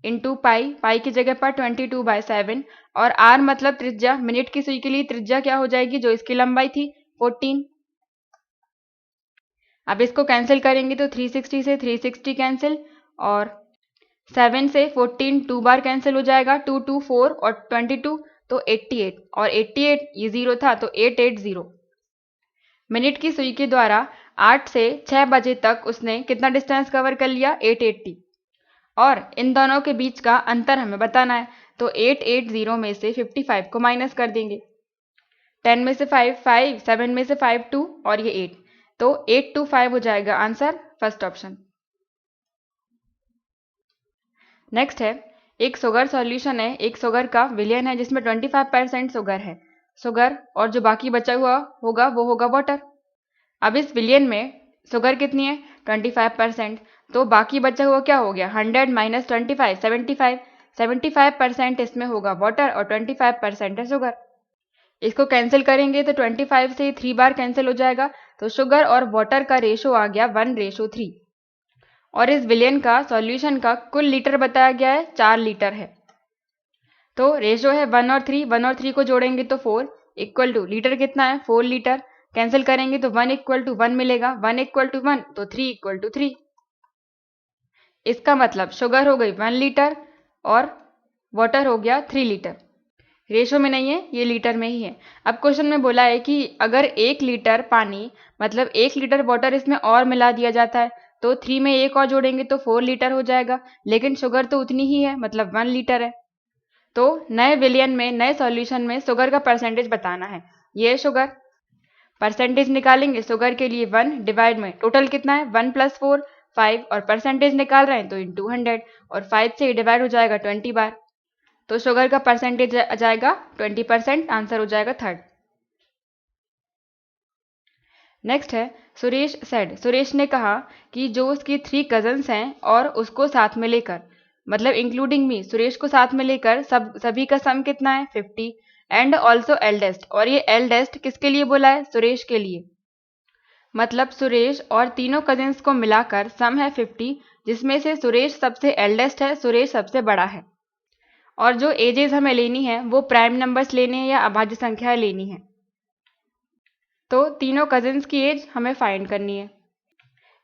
इंटू पाई की जगह पर 22/7, और आर मतलब त्रिज्या, मिनट की सुई के लिए त्रिज्या क्या हो जाएगी, जो इसकी लंबाई थी 14। अब इसको कैंसिल करेंगे तो 360 से 360 कैंसिल, और 7 से 14 2 बार कैंसिल हो जाएगा, 2 2 4 और 22 तो 88, और 88 ये 0 था तो 880। मिनट की सुई के द्वारा 8 से 6 बजे तक उसने कितना डिस्टेंस कवर कर लिया, 880, और इन दोनों के बीच का अंतर हमें बताना है। तो 880 में से 55 को माइनस कर देंगे, 10 में से 5 5, 7 में से 5 2 और ये 8, तो 825 हो जाएगा आंसर, फर्स्ट ऑप्शन। नेक्स्ट है, एक शुगर सॉल्यूशन है, एक शुगर का विलियन है जिसमें 25% शुगर है, शुगर और जो बाकी बचा हुआ होगा वो होगा वाटर। अब इस विलियन में शुगर कितनी है 25%, तो बाकी बचा हुआ क्या हो गया 100 माइनस 25 75, 75% इसमें होगा वाटर और 25% है शुगर। इसको कैंसिल करेंगे तो 25 से 3 बार कैंसिल हो जाएगा, तो शुगर और वाटर का रेशो आ गया 1:3। और इस विलियन का सॉल्यूशन का कुल लीटर बताया गया है 4 लीटर है। तो रेशो है 1 और 3, 1 और 3 को जोड़ेंगे तो 4 इक्वल टू लीटर कितना है 4 लीटर, कैंसिल करेंगे तो 1 इक्वल टू 1 मिलेगा, 1 इक्वल टू 1 तो 3 इक्वल टू 3। इसका मतलब शुगर हो गई 1 लीटर और वाटर हो गया 3 लीटर। रेशो में नहीं है, ये लीटर में ही है। अब क्वेश्चन में बोला है कि अगर 1 लीटर पानी मतलब 1 लीटर वाटर इसमें और मिला दिया जाता है तो 3 में 1 और जोड़ेंगे तो 4 लीटर हो जाएगा, लेकिन शुगर तो उतनी ही है मतलब 1 लीटर है। तो नए विलियन में नए सॉल्यूशन में शुगर का परसेंटेज बताना है। ये शुगर परसेंटेज निकालेंगे, शुगर के लिए 1 डिवाइड में टोटल कितना है 1 + 4 5 और परसेंटेज निकाल रहे हैं तो इंटू 100 और 5 से डिवाइड हो जाएगा 20 बार, तो शुगर का परसेंटेज आ जाएगा 20%, आंसर हो जाएगा थर्ड। नेक्स्ट है, सुरेश सेड, सुरेश ने कहा कि जो उसकी 3 कजन्स हैं और उसको साथ में लेकर मतलब इंक्लूडिंग मी, सुरेश को साथ में लेकर सभी का सम कितना है 50 एंड ऑल्सो एल्डेस्ट, और ये एल्डेस्ट किसके लिए बोला है सुरेश के लिए, मतलब सुरेश और तीनों कजिन्स को मिलाकर सम है 50 जिसमें से सुरेश सबसे एल्डेस्ट है, सुरेश सबसे बड़ा है। और जो एजेस हमें लेनी है वो प्राइम नंबर्स लेने हैं या अभाज्य संख्या लेनी है। तो तीनों कजिन्स की एज हमें फाइंड करनी है।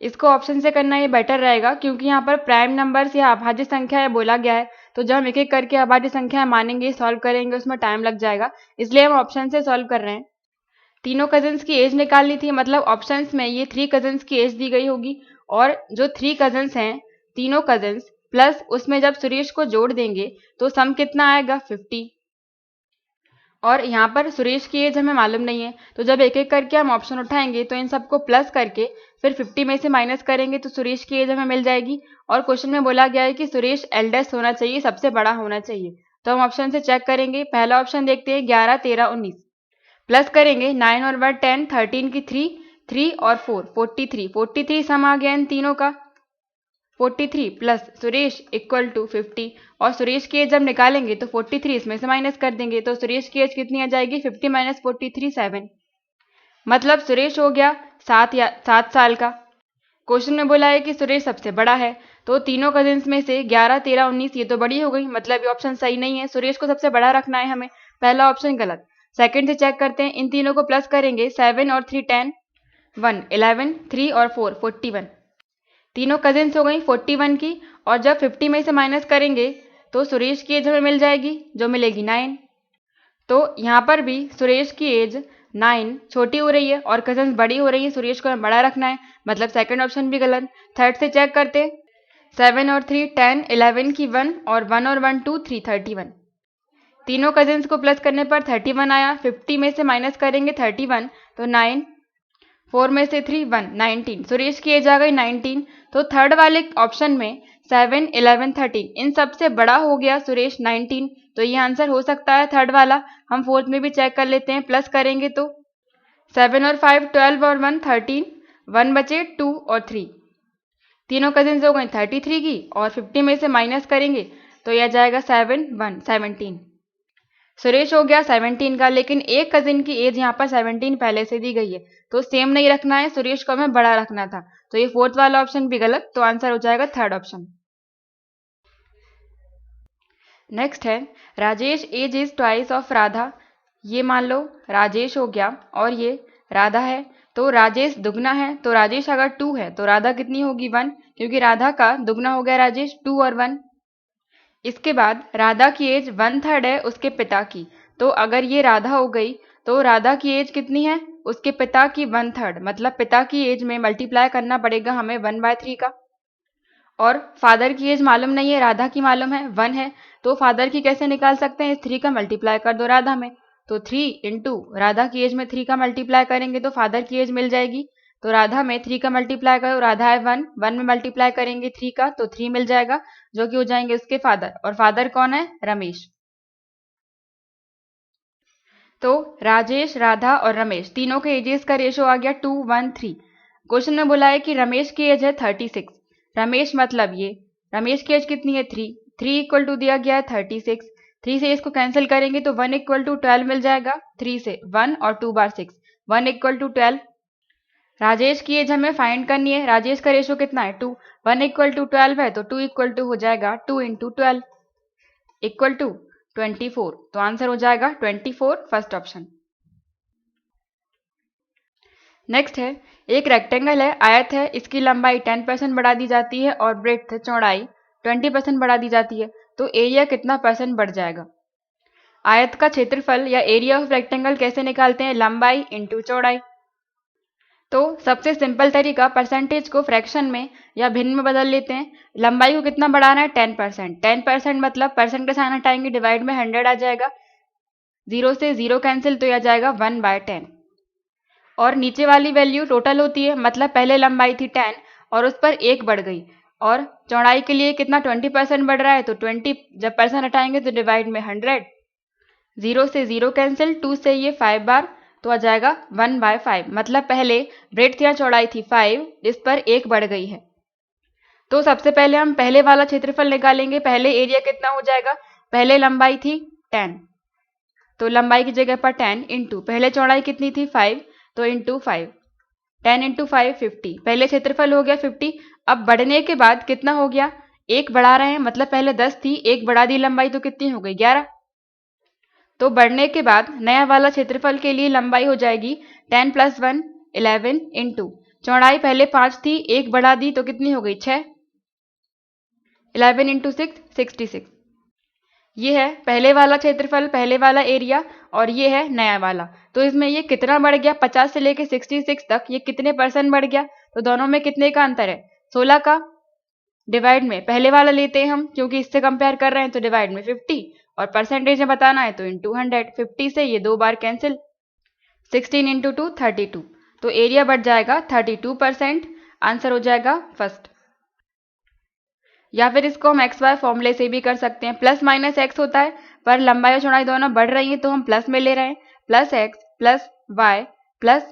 इसको ऑप्शन से करना ये बेटर रहेगा क्योंकि यहाँ पर प्राइम नंबर्स या अभाज्य संख्या बोला गया है, तो जब हम एक एक करके अभाज्य संख्या मानेंगे सॉल्व करेंगे उसमें टाइम लग जाएगा, इसलिए हम ऑप्शन से सॉल्व कर रहे हैं। तीनों कजिन्स की एज निकालनी थी, मतलब ऑप्शंस में ये 3 कजिन्स की एज दी गई होगी और जो 3 कजिन्स हैं तीनों कजिन्स प्लस उसमें जब सुरेश को जोड़ देंगे तो सम कितना आएगा 50, और यहाँ पर सुरेश की एज हमें मालूम नहीं है, तो जब एक एक करके हम ऑप्शन उठाएंगे तो इन सबको प्लस करके फिर 50 में से माइनस करेंगे तो सुरेश की एज हमें मिल जाएगी। और क्वेश्चन में बोला गया है कि सुरेश एल्डेस्ट होना चाहिए, सबसे बड़ा होना चाहिए, तो हम ऑप्शन से चेक करेंगे। पहला ऑप्शन देखते हैं 11 13 19, प्लस करेंगे 9 और 1 10, 13 की 3 3 और 4 43, 43 सम आ गया इन तीनों का 43 प्लस सुरेश इक्वल टू 50, और सुरेश की एज जब निकालेंगे तो 43 इसमें से माइनस कर देंगे तो सुरेश की एज कितनी आ जाएगी 50 माइनस 43 7, मतलब सुरेश हो गया 7 साल का। क्वेश्चन में बोला है कि सुरेश सबसे बड़ा है, तो तीनों कजिन्स में से 11 13 19 ये तो बड़ी हो गई, मतलब ये ऑप्शन सही नहीं है, सुरेश को सबसे बड़ा रखना है हमें, पहला ऑप्शन गलत। सेकंड से चेक करते हैं, इन तीनों को प्लस करेंगे 7 और 3 10 1 11 3 और 4 41, तीनों कजिन्स हो गई 41 की, और जब 50 में से माइनस करेंगे तो सुरेश की एज हमें मिल जाएगी जो मिलेगी 9। तो यहाँ पर भी सुरेश की एज 9 छोटी हो रही है और कजिन्स बड़ी हो रही है, सुरेश को हमें बड़ा रखना है, मतलब सेकंड ऑप्शन भी गलत। थर्ड से चेक करते, 7 और 3 10 11 की 1 और 1 और 1 2 3 31, तीनों कजिन्स को प्लस करने पर 31 आया, 50 में से माइनस करेंगे 31 तो 9, 4 में से 3 1 19, सुरेश की एज आ गई 19। तो थर्ड वाले ऑप्शन में 7 11 13 इन सबसे बड़ा हो गया सुरेश 19, तो ये आंसर हो सकता है थर्ड वाला। हम फोर्थ में भी चेक कर लेते हैं, प्लस करेंगे तो 7 और 5 12 और 1 13, 1 बचे 2 और 3, तीनों कजिन्स हो गए 33 की, और 50 में से माइनस करेंगे तो यह जाएगा 7 1 17, सुरेश हो गया 17 का, लेकिन एक कजिन की एज यहाँ पर 17 पहले से दी गई है तो सेम नहीं रखना है, सुरेश को हमें बड़ा रखना था, तो ये फोर्थ वाला ऑप्शन भी गलत, तो आंसर हो जाएगा थर्ड ऑप्शन। नेक्स्ट है, Rajesh age is twice of Radha, ये मान लो राजेश हो गया और ये राधा है, तो राजेश दुगना है, तो राजेश अगर 2 है तो राधा कितनी होगी 1, क्योंकि राधा का दुगना हो गया राजेश 2 और 1। इसके बाद राधा की एज 1/3 है उसके पिता की, तो अगर ये राधा हो गई तो राधा की एज कितनी है उसके पिता की 1/3, मतलब पिता की एज में मल्टीप्लाई करना पड़ेगा हमें 1/3 का, और फादर की एज मालूम नहीं है, राधा की मालूम है 1 है, तो फादर की कैसे निकाल सकते हैं, इस 3 का मल्टीप्लाई कर दो राधा में, तो 3 इंटू राधा की एज में 3 का मल्टीप्लाई करेंगे तो फादर की एज मिल जाएगी, तो राधा में 3 का मल्टीप्लाई करो, राधा है 1, 1 में मल्टीप्लाई करेंगे 3 का तो 3 मिल जाएगा, जो कि हो जाएंगे उसके फादर, और फादर कौन है? रमेश। तो राजेश, राधा और रमेश तीनों के एजेस का रेशो आ गया 2, 1, 3। क्वेश्चन में बोला है कि रमेश की एज है 36। रमेश मतलब ये, रमेश की एज कितनी है? 3। 3 इक्वल टू दिया गया है 36। 3 से इसको कैंसिल करेंगे तो 1 इक्वल टू 12 मिल जाएगा। 3 से 1 और 2 बार 6, 1 इक्वल टू 12। राजेश की एज हमें फाइंड करनी है। राजेश का रेशो कितना है? 2। 1 इक्वल टू 12 है तो 2 इक्वल टू हो जाएगा 2 इंटू 12 इक्वल टू 24। तो आंसर हो जाएगा 24, फर्स्ट ऑप्शन। नेक्स्ट है, एक रेक्टेंगल है, आयत है, इसकी लंबाई 10% बढ़ा दी जाती है और ब्रेड्थ चौड़ाई 20% बढ़ा दी जाती है, तो एरिया कितना परसेंट बढ़ जाएगा? आयत का क्षेत्रफल या एरिया ऑफ रेक्टेंगल कैसे निकालते हैं? लंबाई इंटू चौड़ाई। तो सबसे सिंपल तरीका, परसेंटेज को फ्रैक्शन में या भिन्न में बदल लेते हैं। लंबाई को कितना बढ़ाना है? 10%। 10% मतलब परसेंट का साइन हटाएंगे, डिवाइड में 100 आ जाएगा, 0 से 0 कैंसिल तो आ जाएगा 1/10। और नीचे वाली वैल्यू टोटल होती है, मतलब पहले लंबाई थी 10 और उस पर 1 बढ़ गई, और चौड़ाई के लिए कितना 20% बढ़ रहा है, तो 20 जब परसेंट हटाएंगे तो डिवाइड में 100, 0 से 0 कैंसिल, 2 से ये 5 बार तो आ जाएगा 1/5। मतलब पहले ब्रेड्थ या चौड़ाई थी 5, इस पर 1 बढ़ गई है। तो सबसे पहले हम पहले वाला क्षेत्रफल निकालेंगे। पहले एरिया कितना हो जाएगा? पहले लंबाई थी 10, तो लंबाई की जगह पर 10 इंटू पहले चौड़ाई कितनी थी 5, तो इंटू 5, 10 इंटू 5 50। पहले क्षेत्रफल हो गया 50। अब बढ़ने के बाद कितना हो गया? 1 बढ़ा रहे हैं, मतलब पहले 10 थी, 1 बढ़ा दी लंबाई तो कितनी हो गई? 11। तो बढ़ने के बाद नया वाला क्षेत्रफल के लिए लंबाई हो जाएगी 10 + 1 11 इंटू चौड़ाई पहले 5 थी, 1 बढ़ा दी तो कितनी हो गई? 6। 11 इंटू 6 66। ये है पहले वाला क्षेत्रफल, पहले वाला एरिया, और ये है नया वाला। तो इसमें ये कितना बढ़ गया? 50 से लेके 66 तक ये कितने परसेंट बढ़ गया? तो दोनों में कितने का अंतर है? 16 का। डिवाइड में पहले वाला लेते हैं हम, क्योंकि इससे कंपेयर कर रहे हैं, तो डिवाइड में 50, और परसेंटेज में बताना है तो इंटू 100। 50 से ये 2 बार कैंसिल, 16 इंटू 2 32। तो एरिया बढ़ जाएगा 32%। आंसर हो जाएगा फर्स्ट। या फिर इसको हम एक्स वाई फॉर्मूले से भी कर सकते हैं। प्लस माइनस एक्स होता है, पर लंबाई और चौड़ाई दोनों बढ़ रही है तो हम प्लस में ले रहे हैं। Plus x plus y plus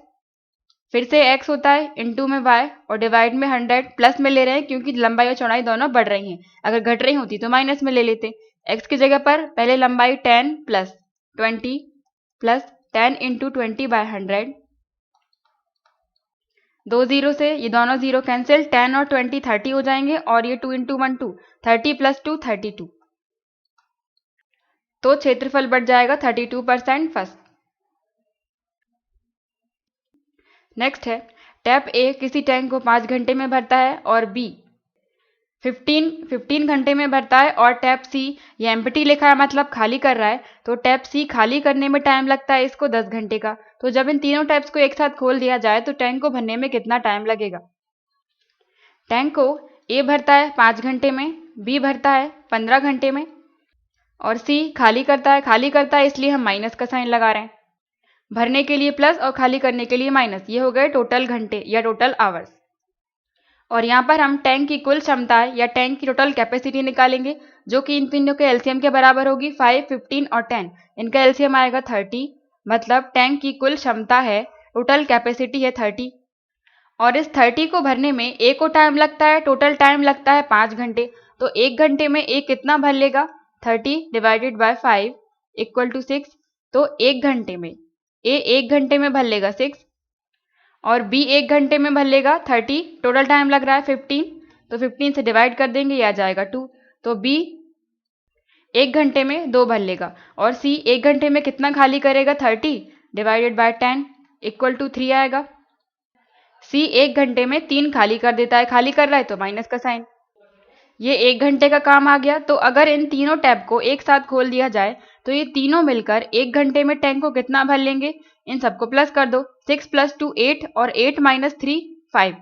फिर से एक्स होता है, इंटू में वाई, और डिवाइड में 100। प्लस में ले रहे हैं क्योंकि लंबाई और चौड़ाई दोनों बढ़ रही हैं। अगर घट रही होती तो माइनस में ले लेते। एक्स की जगह पर पहले लंबाई 10 प्लस 20 प्लस 10 इंटू 20/100। 2 0 से ये दोनों 0 कैंसिल, 10 और 20 30 हो जाएंगे, और ये 2 इंटू 1 2, 30 + 2 32। तो क्षेत्रफल बढ़ जाएगा 32% फर्स्ट। नेक्स्ट है, टैप ए किसी टैंक को 5 घंटे में भरता है और बी 15 घंटे में भरता है, और टैप सी ये एम्प्टी लिखा है, मतलब खाली कर रहा है, तो टैप सी खाली करने में टाइम लगता है इसको 10 घंटे का। तो जब इन तीनों टैप्स को एक साथ खोल दिया जाए तो टैंक को भरने में कितना टाइम लगेगा? टैंक को ए भरता है 5 घंटे में, बी भरता है 15 घंटे में, और सी खाली करता है इसलिए हम माइनस का साइन लगा रहे हैं। भरने के लिए प्लस और खाली करने के लिए माइनस, ये हो गए टोटल घंटे या टोटल आवर्स। और यहाँ पर हम टैंक की कुल क्षमता या टैंक की टोटल कैपेसिटी निकालेंगे, जो कि इन तीनों के एलसीएम के बराबर होगी। 5, 15 और 10, इनका एलसीएम आएगा 30। मतलब टैंक की कुल क्षमता है, टोटल कैपेसिटी है 30, और इस 30 को भरने में ए को टाइम लगता है, टोटल टाइम लगता है 5 घंटे। तो 1 घंटे में ए कितना भर लेगा? 30 डिवाइडेड बाय 5 इक्वल टू 6। तो 1 घंटे में ए 1 घंटे में भर लेगा 6, और बी 1 घंटे में भर लेगा 30, टोटल टाइम लग रहा है 15, तो 15 से डिवाइड कर देंगे, ये आ जाएगा 2। तो बी 1 घंटे में 2 भर लेगा, और सी 1 घंटे में कितना खाली करेगा? 30 डिवाइडेड बाय 10 इक्वल टू 3 आएगा। सी 1 घंटे में 3 खाली कर देता है, खाली कर रहा है तो माइनस का साइन। ये 1 घंटे का काम आ गया। तो अगर इन तीनों टैप को एक साथ खोल दिया जाए तो ये तीनों मिलकर 1 घंटे में टैंक को कितना भर लेंगे? इन सबको प्लस कर दो, 6 + 2 8, और 8 - 3 5।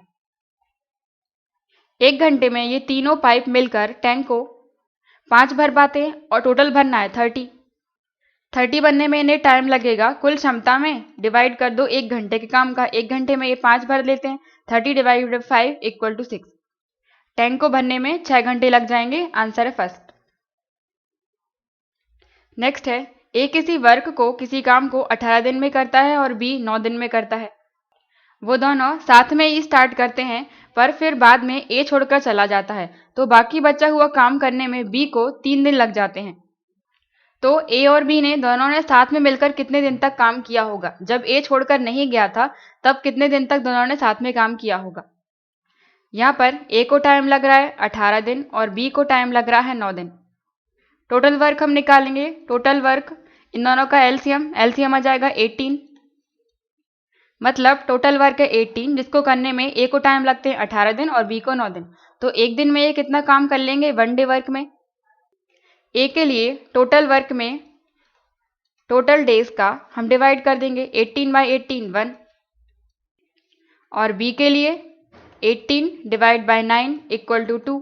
1 घंटे में ये तीनों पाइप मिलकर टैंक को 5 भर पाते हैं, और टोटल भरना है 30। 30 बनने में इन्हें टाइम लगेगा, कुल क्षमता में डिवाइड कर दो 1 घंटे के काम का। 1 घंटे में ये 5 भर लेते हैं। 30 डिवाइडेड 5 इक्वल टू 6। टैंक को भरने में 6 घंटे लग जाएंगे। आंसर है फर्स्ट। नेक्स्ट है, ए किसी वर्क को, किसी काम को 18 दिन में करता है और बी 9 दिन में करता है। वो दोनों साथ में ही स्टार्ट करते हैं, पर फिर बाद में ए छोड़कर चला जाता है, तो बाकी बचा हुआ काम करने में बी को 3 दिन लग जाते हैं। तो ए और बी ने दोनों ने साथ में मिलकर कितने दिन तक काम किया होगा? जब ए छोड़कर नहीं गया था तब कितने दिन तक दोनों ने साथ में काम किया होगा? यहाँ पर ए को टाइम लग रहा है 18 दिन और बी को टाइम लग रहा है 9 दिन। टोटल वर्क हम निकालेंगे। टोटल वर्क, इन दोनों का एलसीएम आ जाएगा 18। मतलब टोटल वर्क है 18, जिसको करने में ए को टाइम लगते हैं 18 दिन और बी को 9 दिन। तो एक दिन में ये कितना काम कर लेंगे? 1 डे वर्क में। ए के लिए टोटल वर्क में टोटल डेज का हम डिवाइड कर देंगे 18/18 1, और बी के लिए 18 डिवाइड बाय 9 इक्वल टू 2।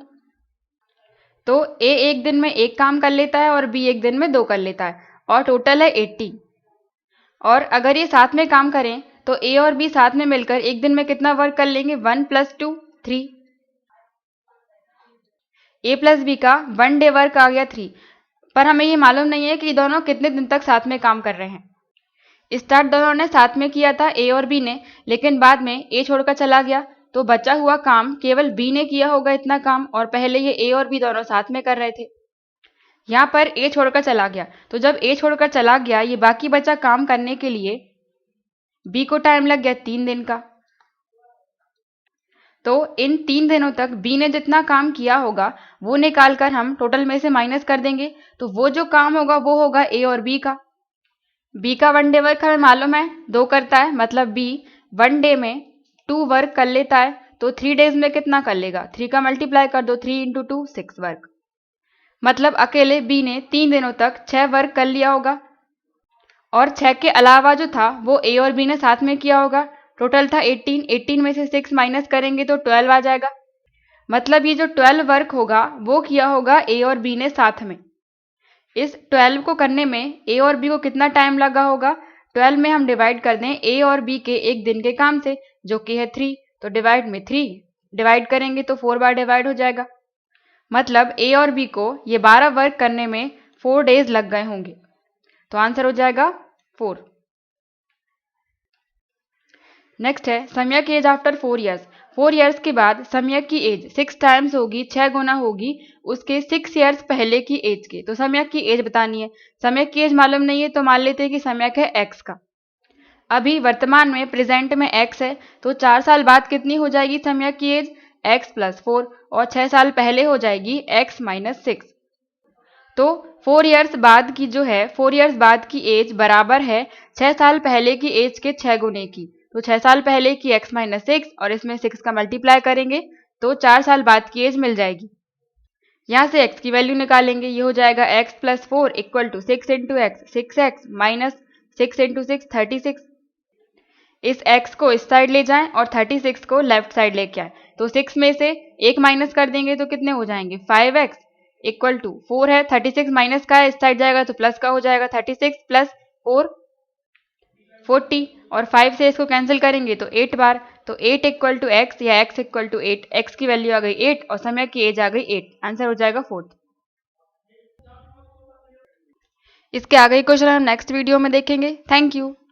तो ए एक दिन में एक काम कर लेता है और बी एक दिन में 2 कर लेता है, और टोटल है 80। और अगर ये साथ में काम करें तो ए और बी साथ में मिलकर एक दिन में कितना वर्क कर लेंगे? 1 + 2 3। ए प्लस बी का 1 डे वर्क आ गया 3, पर हमें ये मालूम नहीं है कि दोनों कितने दिन तक साथ में काम कर रहे हैं। स्टार्ट दोनों ने साथ में किया था ए और बी ने, लेकिन बाद में ए छोड़कर चला गया, तो बचा हुआ काम केवल बी ने किया होगा इतना काम, और पहले ये ए और बी दोनों साथ में कर रहे थे। यहाँ पर ए छोड़कर चला गया, तो जब ए छोड़कर चला गया ये बाकी बचा काम करने के लिए बी को टाइम लग गया 3 दिन का। तो इन 3 दिनों तक बी ने जितना काम किया होगा वो निकाल कर हम टोटल में से माइनस कर देंगे, तो वो जो काम होगा वो होगा ए और बी का। बी का 1 डे वर्क हमें मालूम है 2 करता है, मतलब बी 1 डे में 2 वर्क कर लेता है, तो 3 डेज में कितना कर लेगा? 3 का मल्टीप्लाई कर दो, 3 × 2 6 वर्क। मतलब अकेले बी ने 3 दिनों तक 6 वर्क कर लिया होगा, और 6 के अलावा जो था वो ए और बी ने साथ में किया होगा। टोटल था 18, 18 में से 6 माइनस करेंगे तो 12 आ जाएगा। मतलब ये जो 12 वर्क होगा वो किया होगा ए और बी ने साथ में। इस 12 को करने में ए और बी को कितना टाइम लगा होगा? 12 में हम डिवाइड कर दें ए और बी के एक दिन के काम से, जो कि है 3, तो डिवाइड में 3 डिवाइड करेंगे तो 4 बार डिवाइड हो जाएगा। मतलब ए और बी को ये 12 वर्क करने में 4 डेज लग गए होंगे, तो आंसर हो जाएगा 4। नेक्स्ट है, सम्यक एज आफ्टर 4 ईयर्स। 4 ईयर्स के बाद सम्यक की एज 6 टाइम्स होगी, 6 गुना होगी उसके 6 ईयर्स पहले की एज के। तो सम्यक की एज बतानी है। सम्यक की एज मालूम नहीं है तो मान लेते हैं कि सम्यक है x का। अभी वर्तमान में प्रेजेंट में x है, तो 4 साल बाद कितनी हो जाएगी सम्यक की एज? x + 4, और 6 साल पहले हो जाएगी x - 6। तो 4 ईयर्स बाद की जो है 4 ईयर्स बाद की एज बराबर है 6 साल पहले की एज के 6 गुने की। तो 6 साल पहले की x - 6 और इसमें 6 का मल्टीप्लाई करेंगे तो 4 साल बाद की एज मिल जाएगी। यहाँ से x की वैल्यू निकालेंगे, ये हो जाएगा x + 4 equal to 6 × x, 6x - 6 × 6 36। इस x को इस साइड ले जाएं और 36 को लेफ्ट साइड लेके आए, तो 6 में से 1 माइनस कर देंगे तो कितने हो जाएंगे? 5x इक्वल टू 4 है, 36 माइनस का है, इस साइड जाएगा तो प्लस का हो जाएगा, 36 + 4 40, और 5 से इसको कैंसिल करेंगे तो 8 बार, तो 8 इक्वल टू x या x इक्वल टू 8। x की वैल्यू आ गई 8 और समय की एज आ गई 8। आंसर हो जाएगा 4th। इसके आगे क्वेश्चन हम नेक्स्ट वीडियो में देखेंगे। Thank you.